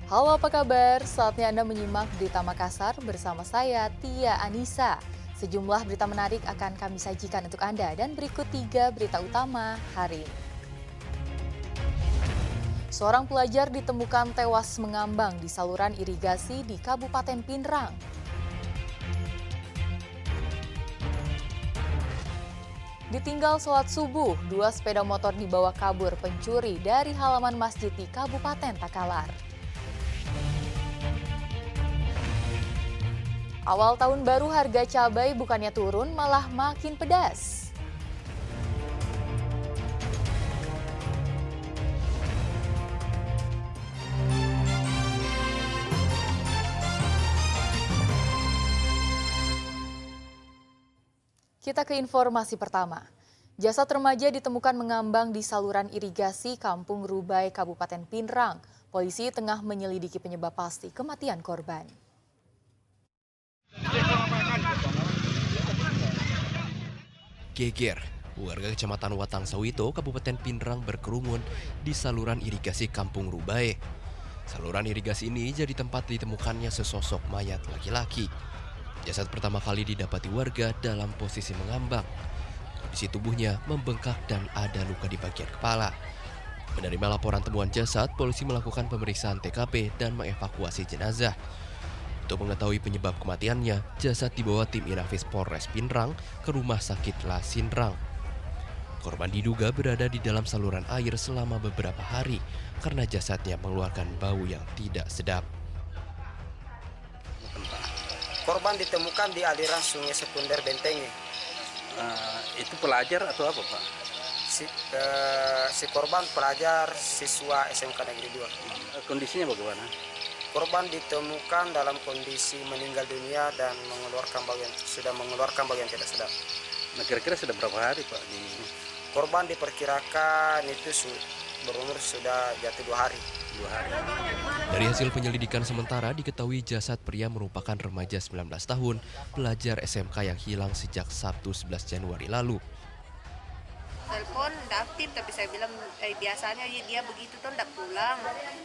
Halo, apa kabar? Saatnya Anda menyimak Berita Makassar bersama saya, Tia Anissa. Sejumlah berita menarik akan kami sajikan untuk Anda dan berikut 3 berita utama hari ini. Seorang pelajar ditemukan tewas mengambang di saluran irigasi di Kabupaten Pinrang. Ditinggal sholat subuh, 2 sepeda motor dibawa kabur pencuri dari halaman masjid di Kabupaten Takalar. Awal tahun baru harga cabai bukannya turun, malah makin pedas. Kita ke informasi pertama. Jasad remaja ditemukan mengambang di saluran irigasi Kampung Rubai, Kabupaten Pinrang. Polisi tengah menyelidiki penyebab pasti kematian korban. Geger, warga Kecamatan Watang Sawito, Kabupaten Pinrang berkerumun di saluran irigasi Kampung Rubai. Saluran irigasi ini jadi tempat ditemukannya sesosok mayat laki-laki. Jasad pertama kali didapati warga dalam posisi mengambang. Kondisi tubuhnya membengkak dan ada luka di bagian kepala. Menerima laporan temuan jasad, polisi melakukan pemeriksaan TKP dan mengevakuasi jenazah. Untuk mengetahui penyebab kematiannya, jasad dibawa tim Inafis Polres Pinrang ke Rumah Sakit Lasinrang. Korban diduga berada di dalam saluran air selama beberapa hari karena jasadnya mengeluarkan bau yang tidak sedap. Korban ditemukan di aliran Sungai Sekunder Bentengi. Itu pelajar atau apa, Pak? Si korban pelajar siswa SMK Negeri 2. Kondisinya bagaimana? Korban ditemukan dalam kondisi meninggal dunia dan sudah mengeluarkan bau yang tidak sedap. Nah, kira-kira sudah berapa hari, Pak? Korban diperkirakan itu berumur sudah jatuh 2 hari. 2 hari. Dari hasil penyelidikan sementara diketahui jasad pria merupakan remaja 19 tahun, pelajar SMK yang hilang sejak Sabtu 11 Januari lalu. Telepon tidak aktif, tapi saya bilang biasanya dia begitu tuh tidak pulang,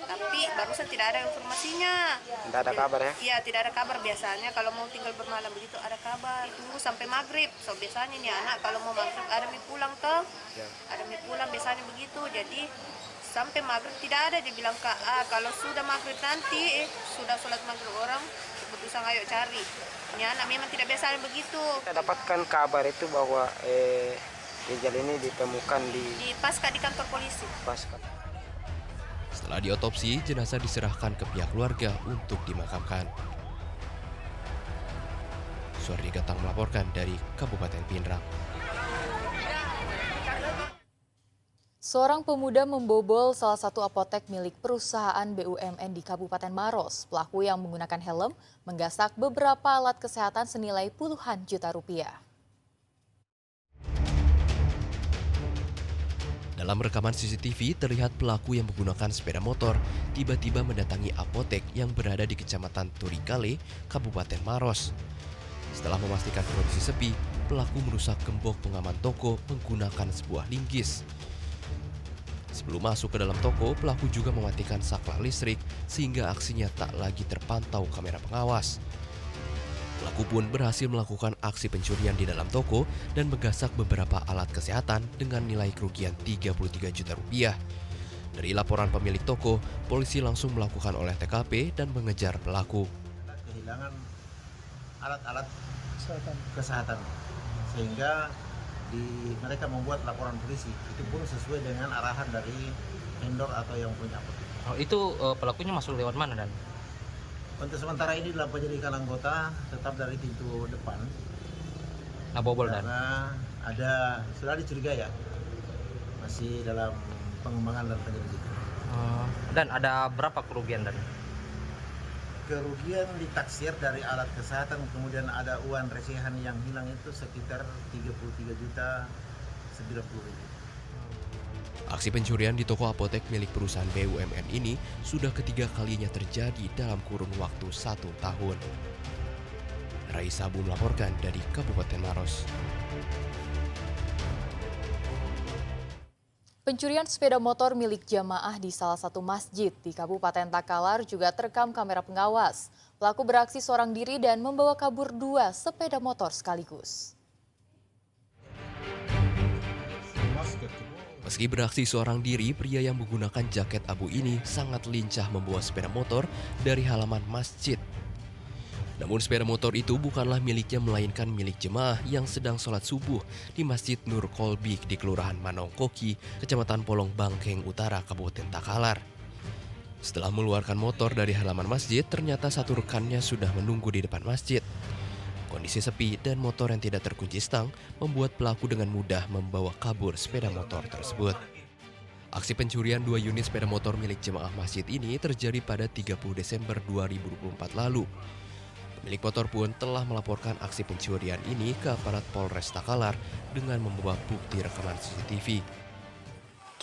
tapi barusan tidak ada informasinya. Tidak ada kabar ya? Iya, tidak ada kabar. Biasanya kalau mau tinggal bermalam begitu ada kabar. Tunggu sampai maghrib. So biasanya nih anak kalau mau maghrib ada mi pulang toh, Ya. ada mi pulang biasanya begitu. Jadi sampai maghrib tidak ada. Dia bilang kalau sudah maghrib nanti sudah sholat maghrib orang keputusan ayo cari. Ini anak memang tidak biasanya begitu. Kita dapatkan kabar itu bahwa ginjal ini ditemukan Di pasca di kantor polisi. Pasca. Setelah diotopsi, jenazah diserahkan ke pihak keluarga untuk dimakamkan. Suardi Gatang melaporkan dari Kabupaten Pinrang. Seorang pemuda membobol salah satu apotek milik perusahaan BUMN di Kabupaten Maros. Pelaku yang menggunakan helm menggasak beberapa alat kesehatan senilai puluhan juta rupiah. Dalam rekaman CCTV, terlihat pelaku yang menggunakan sepeda motor tiba-tiba mendatangi apotek yang berada di Kecamatan Turikale, Kabupaten Maros. Setelah memastikan kondisi sepi, pelaku merusak gembok pengaman toko menggunakan sebuah linggis. Sebelum masuk ke dalam toko, pelaku juga mematikan saklar listrik sehingga aksinya tak lagi terpantau kamera pengawas. Pelaku pun berhasil melakukan aksi pencurian di dalam toko dan menggasak beberapa alat kesehatan dengan nilai kerugian 33 juta rupiah. Dari laporan pemilik toko, polisi langsung melakukan olah TKP dan mengejar pelaku. Kehilangan alat-alat kesehatan sehingga mereka membuat laporan polisi. Itu pun sesuai dengan arahan dari vendor atau yang punya apotek. Oh, itu pelakunya masuk lewat mana dan? Untuk sementara ini dalam penyelidikan anggota tetap dari pintu depan. Nah, bobol dan? Karena sudah dicurigai ya, masih dalam pengembangan dan penyelidikan. Dan ada berapa kerugian dan? Kerugian ditaksir dari alat kesehatan, kemudian ada uang recehan yang hilang itu sekitar 33 juta 90 ribu. Aksi pencurian di toko apotek milik perusahaan BUMN ini sudah ketiga kalinya terjadi dalam kurun waktu 1 tahun. Raisa Abu melaporkan dari Kabupaten Maros. Pencurian sepeda motor milik jamaah di salah satu masjid di Kabupaten Takalar juga terekam kamera pengawas. Pelaku beraksi seorang diri dan membawa kabur 2 sepeda motor sekaligus. Meski beraksi seorang diri, pria yang menggunakan jaket abu ini sangat lincah membawa sepeda motor dari halaman masjid. Namun sepeda motor itu bukanlah miliknya melainkan milik jemaah yang sedang sholat subuh di Masjid Nur Kolbi di Kelurahan Manongkoki, Kecamatan Polong Bangkeng Utara, Kabupaten Takalar. Setelah mengeluarkan motor dari halaman masjid, ternyata satu rekannya sudah menunggu di depan masjid. Kondisi sepi dan motor yang tidak terkunci stang membuat pelaku dengan mudah membawa kabur sepeda motor tersebut. Aksi pencurian 2 unit sepeda motor milik jemaah masjid ini terjadi pada 30 Desember 2024 lalu. Pemilik motor pun telah melaporkan aksi pencurian ini ke aparat Polres Takalar dengan membawa bukti rekaman CCTV.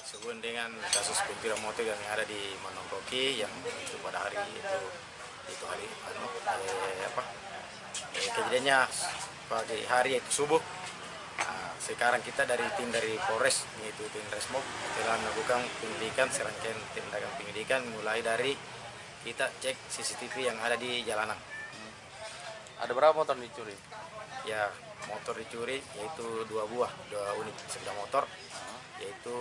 Sehubungan dengan kasus pencurian motor yang ada di Manongkoki yang itu pada hari itu hari kejadiannya pagi hari itu subuh. Nah, sekarang kita dari tim dari Polres yaitu tim Resmob telah melakukan penyelidikan, serangkaian tindakan penyelidikan mulai dari kita cek CCTV yang ada di jalanan. Ada berapa motor dicuri? Ya, motor dicuri yaitu 2 unit sepeda motor, yaitu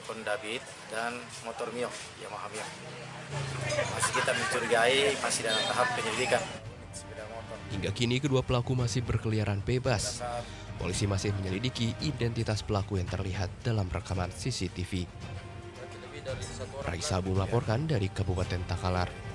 Honda Beat dan motor Mio, Yamaha Mio. Masih kita mencurigai, masih dalam tahap penyelidikan. Hingga kini kedua pelaku masih berkeliaran bebas. Polisi masih menyelidiki identitas pelaku yang terlihat dalam rekaman CCTV. Raisa Abu melaporkan dari Kabupaten Takalar.